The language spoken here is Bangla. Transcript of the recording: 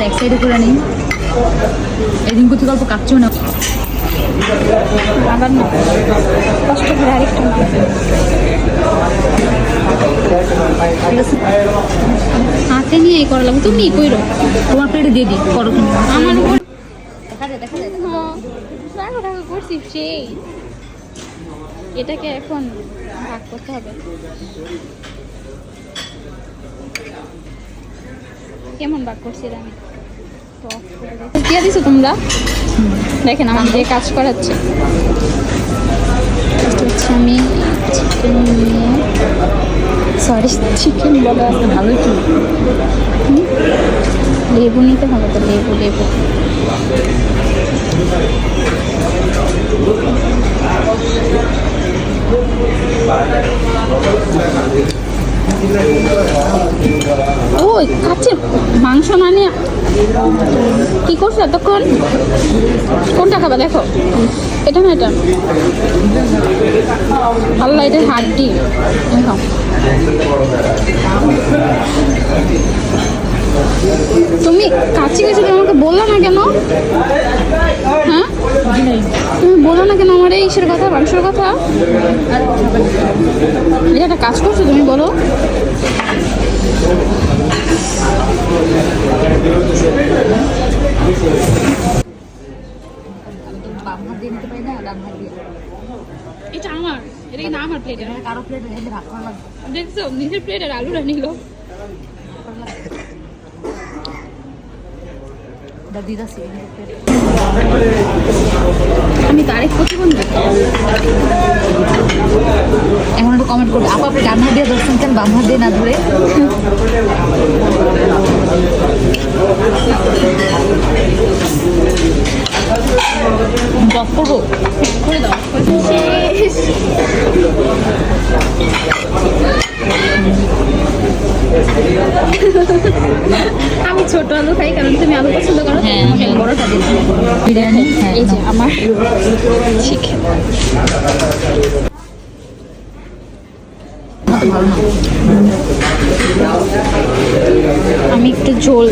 এক সাইডে করে নিই। এদিন কোথাও গল্প কাটছো না আবার না কষ্ট করে আরেকটা হাতে নিয়ে এই করা লাগবে। তুমি কইরো তোমার প্লেটে দিয়ে দিই, করো তুমি। আমার উপর দেখা যায় দেখা যায়। টাকা করছি সেই এটাকে এখন ভাগ করতে হবে। কেমন ভাগ করছি আমি দিয়ে দিছো তোমরা? দেখেন আমার যে কাজ করাচ্ছে হচ্ছে আমি চিকেন নিয়ে সরি চিকেন বলে ভালোই তো। লেবু নিতে হবে তো, লেবু লেবু ও কাছে মাংস না নিয়ে কি করছো এতক্ষণ? কোনটা খাবা দেখো, এটা না এটা আল্লাহ, এটা হাড্ডি দেখো। তুমি কাছে গেছো, তুমি আমাকে বললা না কেন? হ্যাঁ তুমি বলো না কেন আমার এই ইসের কথা, মাংসের কথা? এটা একটা কাজ করছো তুমি, বলো। বাম হাত দিয়ে নিতে পারি না, ডান হাত দিয়ে। এটা আমার, এটা কিন্তু আমার প্লেট। কারো প্লেটে রেখে ভাগ করা লাগবে। দেখছো নিজের প্লেটের আলুটা নিল। দিদাসি আমি তারিখ প্রতিবন্ধী। এখন একটু কমেন্ট করবে, আপা আপনি ডান হাত দিয়ে ধরছেন কেন, বাম হাত দিয়ে না ধরে? জব করবো করে দাও শেষ। আমি ছোট আলু খাই কারণ তুমি আলু পছন্দ করো। হ্যাঁ, তোমাকে আমি বড়টা দিচ্ছি। বিরিয়ানি। হ্যাঁ, এই যে আমার চিকেন। ভালো না। আমি একটু ঝোল